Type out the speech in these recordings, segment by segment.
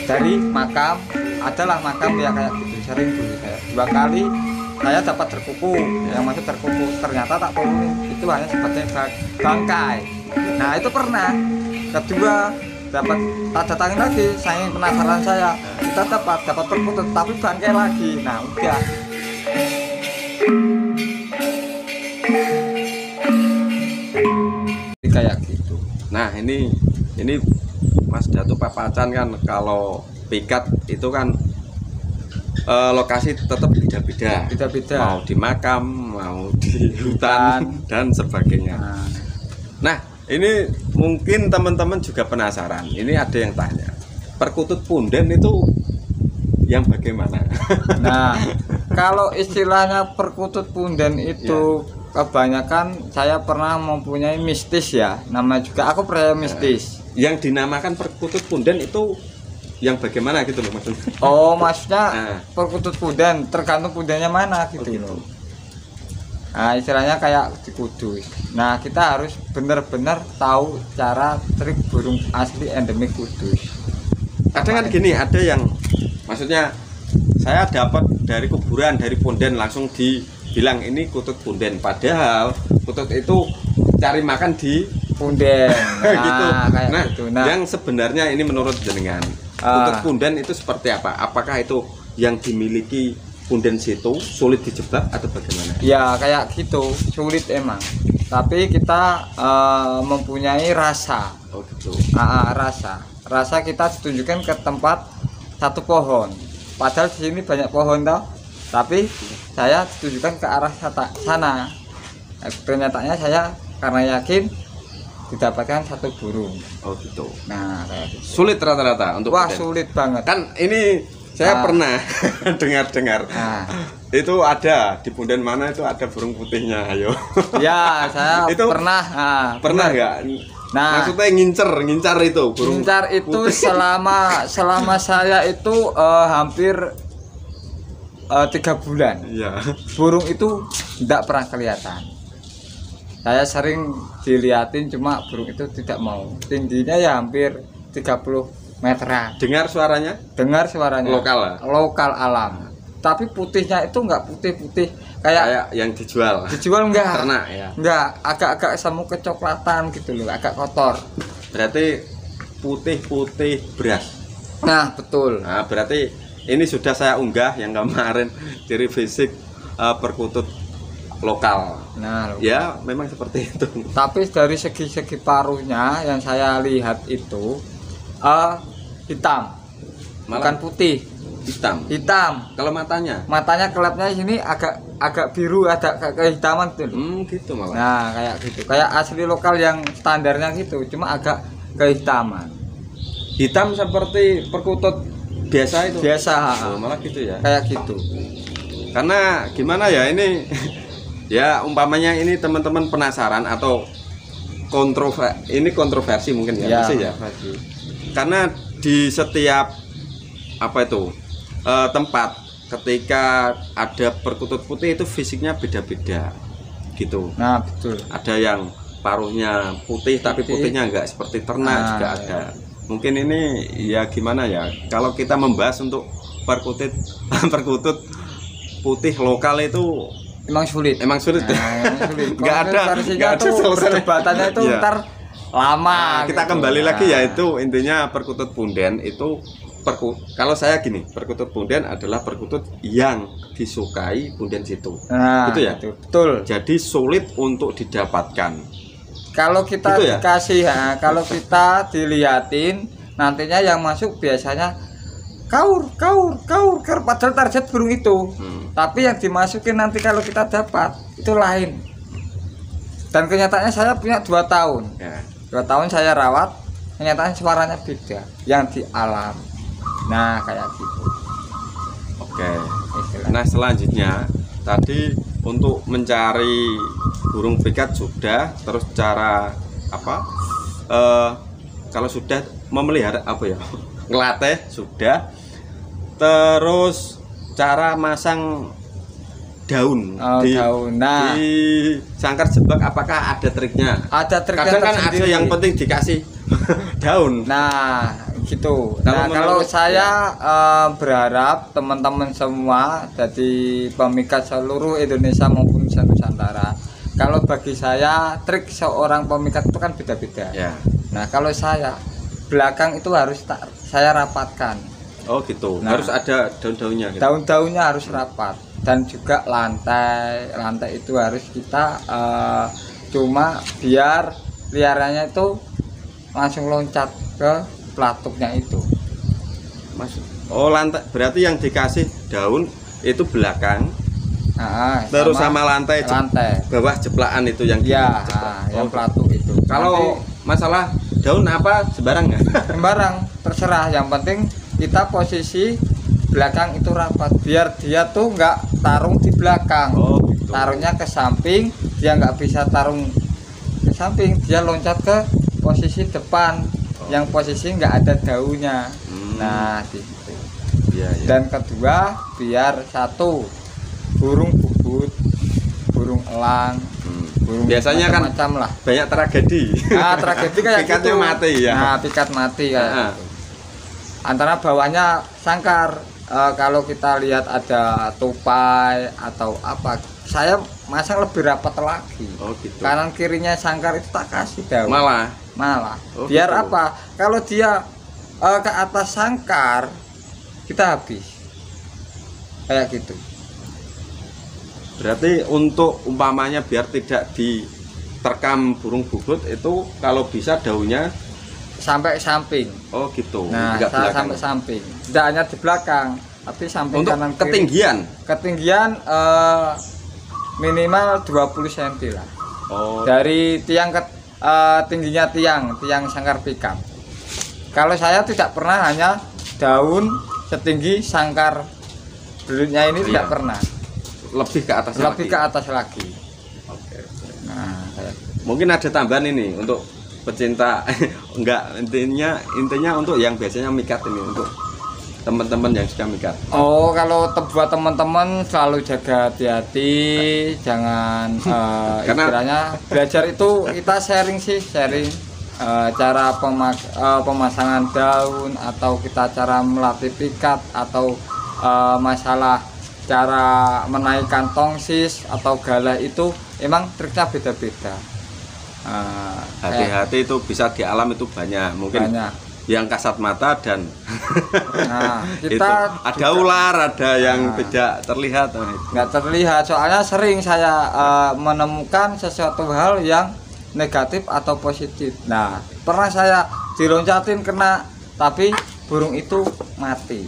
dari makam, adalah makam ya kayak gitu, sering dulu saya 2 kali saya dapat terkuku, yang masuk terkuku, ternyata tak turunin, itu hanya sebagai bangkai. Nah itu pernah. Kedua dapat tak datangin lagi, saya penasaran saya, kita dapat perkutut tapi bangkai lagi. Nah udah. Kayak gitu. Nah ini Mas Datu Papacan kan kalau pikat itu kan lokasi tetap beda-beda. Mau di makam, mau di hutan dan sebagainya. Nah ini mungkin teman-teman juga penasaran. Ini ada yang tanya, perkutut punden itu yang bagaimana? Nah kalau istilahnya perkutut punden itu kebanyakan saya pernah mempunyai mistis ya, namanya juga aku percaya mistis. Yang dinamakan perkutut punden itu yang bagaimana gitu loh maksudnya? Oh maksudnya perkutut punden tergantung pundennya mana gitu, loh. Nah istilahnya kayak di Kudus. Nah kita harus benar-benar tahu cara trik burung asli endemik Kudus. Kadang kan gini, ada yang maksudnya saya dapat dari kuburan, dari punden langsung dibilang ini kutut punden, padahal kutut itu cari makan di punden. Nah, gitu. Gitu. Nah, yang sebenarnya ini menurut jenengan kutut punden itu seperti apa? Apakah itu yang dimiliki punden situ sulit dijebak atau bagaimana? Ya kayak gitu, sulit emang. Tapi kita mempunyai rasa. Oh gitu. Rasa kita ditunjukkan ke tempat satu pohon. Padahal di sini banyak pohon toh. Tapi saya ditunjukkan ke arah sana. Kenyataannya saya karena yakin didapatkan satu burung. Oh gitu. Nah kayak gitu. Sulit rata-rata untuk wah punden. Sulit banget. Kan ini saya pernah dengar-dengar. Itu ada di punden mana itu ada burung putihnya, ayo. Ya saya itu pernah. Pernah nggak? Nah maksudnya ngincar itu burung. Ngincar itu putih. selama saya itu hampir 3 bulan. Iya. Burung itu tidak pernah kelihatan. Saya sering dilihatin cuma burung itu tidak mau. Tingginya ya hampir 30 meteran. Dengar suaranya? Dengar suaranya. Lokal alam. Tapi putihnya itu enggak putih-putih kayak yang dijual. Dijual enggak? Ternak ya. Enggak, agak-agak semu kecoklatan gitu loh, agak kotor. Berarti putih-putih beras. Nah, betul. Nah, berarti ini sudah saya unggah yang kemarin ciri fisik perkutut lokal. Nah, ya memang seperti itu. Tapi dari segi paruhnya yang saya lihat itu hitam. Bukan putih. Hitam. Kalau matanya kelapnya sini agak biru, ada kehitaman gitu. Gitu malah. Nah, kayak gitu. Kayak asli lokal yang standarnya gitu, cuma agak kehitaman. Hitam seperti perkutut biasa itu. Biasa. Oh, malah gitu ya. Kayak gitu. Karena gimana ya ini ya umpamanya ini teman-teman penasaran atau kontroversi mungkin ya, masih ya. Karena di setiap tempat ketika ada perkutut putih itu fisiknya beda-beda gitu. Nah betul. Ada yang paruhnya putih tapi putihnya enggak seperti ternak juga ada. Mungkin ini ya gimana ya, kalau kita membahas untuk perkutut putih lokal itu emang sulit. Nggak ada perdebatannya itu ntar lama. Kita kembali lagi ya, itu intinya perkutut punden itu kalau saya gini, perkutut punden adalah perkutut yang disukai punden situ. Gitu ya? Betul. Jadi sulit untuk didapatkan. Kalau kita dikasih, kalau kita dilihatin, nantinya yang masuk biasanya kaur, padahal target burung itu. Tapi yang dimasukin nanti kalau kita dapat itu lain. Dan kenyataannya saya punya 2 tahun. 2 tahun saya rawat, kenyataannya suaranya beda yang di alam. Nah kayak gitu. Oke. Nah selanjutnya tadi untuk mencari burung pikat sudah, terus cara apa? Kalau sudah memelihara ngelatih sudah, terus cara masang daun di sangkar jebak, apakah ada triknya? Ada triknya. Kadang kan ada yang penting dikasih daun. Nah gitu. Nah, kalau saya berharap teman-teman semua jadi pemikat seluruh Indonesia maupun Nusantara, kalau bagi saya trik seorang pemikat itu kan beda-beda. Ya. Nah, kalau saya belakang itu harus saya rapatkan. Oh gitu. Nah, harus ada daun-daunnya. Gitu. Daun-daunnya harus rapat dan juga lantai itu harus kita cuma biar liarannya itu langsung loncat ke pelatuknya itu. Oh lantai berarti yang dikasih daun itu belakang. Terus sama lantai bawah jeplakan itu yang yang pelatuk itu. Kalau masalah daun apa sembarang nggak? Sembarang terserah, yang penting kita posisi belakang itu rapat biar dia tuh nggak tarung di belakang. Oh, gitu. Tarungnya ke samping, dia nggak bisa tarung ke samping, dia loncat ke posisi depan yang posisi nggak ada daunnya. Nah gitu. Dan kedua biar satu burung bubut, burung elang, burung biasanya kan macam lah banyak tragedi. Tragedi kayak pikatnya gitu. Mati ya. Nah pikat mati kayak gitu. Antara bawahnya sangkar. Kalau kita lihat ada tupai atau apa, saya masang lebih rapat lagi. Oh, gitu. Kanan kirinya sangkar itu tak kasih daun. Malah. Oh, biar gitu. Apa? Kalau dia ke atas sangkar, kita habis. Kayak gitu. Berarti untuk umpamanya biar tidak diterkam burung bubut itu kalau bisa daunnya sampai samping. Oh gitu. Nah, sampai samping. Tidak hanya di belakang, tapi samping untuk kanan kiri. Ketinggian minimal 20 cm lah. Oh. Dari tiang ke tingginya tiang sangkar pickup. Kalau saya tidak pernah hanya daun setinggi sangkar belutnya ini tidak pernah. Lebih ke atas lagi. Lebih ke atas lagi. Oke. Nah, mungkin ada tambahan ini untuk pecinta enggak intinya untuk yang biasanya mikat ini untuk teman-teman yang suka mikat. Oh, kalau buat teman-teman selalu jaga hati-hati, jangan istilahnya belajar itu kita sharing cara pemasangan daun atau kita cara melatih pikat atau masalah cara menaikkan tongsis atau gala itu emang triknya beda-beda. Hati-hati itu bisa di alam itu banyak mungkin yang kasat mata dan kita ada ular, ada yang tidak terlihat. Nggak terlihat, soalnya sering saya menemukan sesuatu hal yang negatif atau positif. Nah, pernah saya diloncatin kena, tapi burung itu mati.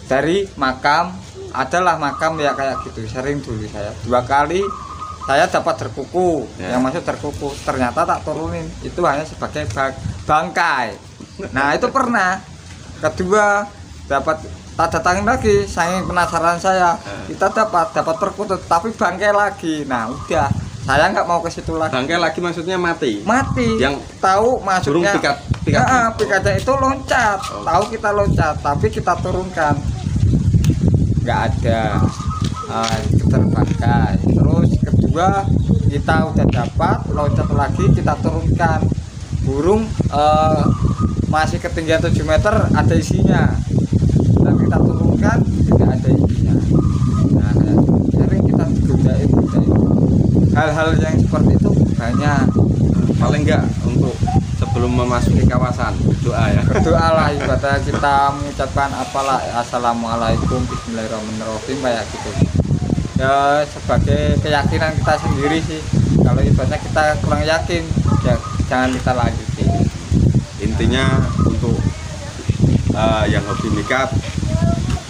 Dari makam, adalah makam ya kayak gitu. Sering dulu saya 2 kali saya dapat terkuku, yang masuk terkuku, ternyata tak turunin, itu hanya sebagai bangkai. Nah itu pernah. Kedua dapat tak datangin lagi, saking penasaran saya, kita dapat terkutut, tapi bangkai lagi. Nah udah, saya nggak mau ke situ lagi. Bangkai lagi maksudnya mati? Mati. Yang tahu maksudnya pikatnya itu loncat, tahu kita loncat, tapi kita turunkan, nggak ada. Terbangkai. Terus kedua kita udah dapat loncat lagi, kita turunkan burung masih ketinggian 7 meter ada isinya, tapi kita turunkan tidak ada isinya. Nah sering kita godain hal-hal yang seperti itu banyak. Paling enggak untuk sebelum memasuki kawasan berdoa ya, berdoa lah, ibadah kita mengucapkan apalah, assalamualaikum bismillahirrahmanirrahim kayak gitu ya, sebagai keyakinan kita sendiri sih. Kalau ibadahnya kita kurang yakin ya jangan kita lanjutin. Intinya untuk yang hobi mikat,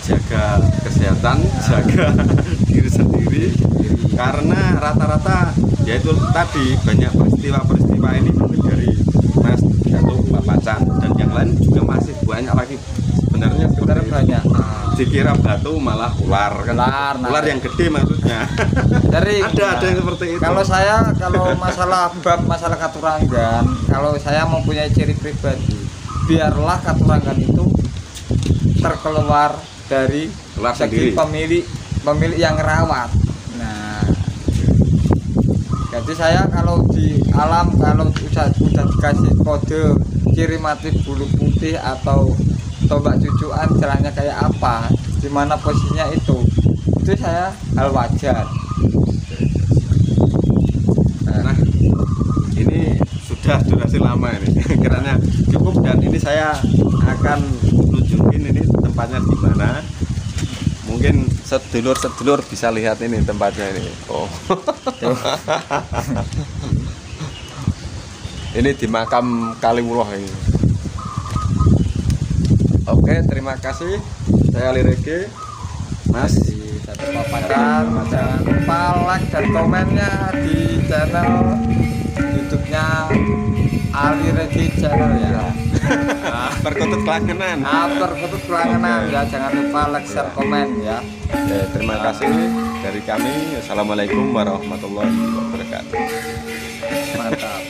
jaga kesehatan, jaga diri sendiri, karena rata-rata yaitu tadi banyak peristiwa ini mungkin dari Mas Datuk, Bapak Can dan yang lain juga masih banyak lagi sebenarnya banyak. Dikira batu malah ular kan, ular yang gede maksudnya. Dari ada yang seperti itu. Kalau saya masalah katurangan, kalau saya mempunyai ciri pribadi, biarlah katurangan itu terkeluar dari segi pemilik yang rawat. Nah, jadi saya kalau di alam, kalau sudah dikasih kode kiri mati bulu putih atau tombak cucuan jalannya kayak apa, di mana posisinya itu saya hal wajar. Nah, ini sudah durasi lama ini kiranya cukup, dan ini saya akan nunjukin ini tempatnya di mana. Mungkin sedulur bisa lihat ini tempatnya ini. Oh. Ini di makam Kaliwuloh ini. Oke, terima kasih. Saya Lirege, Mas. Jangan lupa like dan komennya di channel YouTube-nya Ali Regi channel ya. Perkutut Kelangenan. Perkutut Kelangenan ya, jangan lupa like, share, komen ya. Oke, terima kasih dari kami. Assalamualaikum warahmatullahi wabarakatuh. Mantap.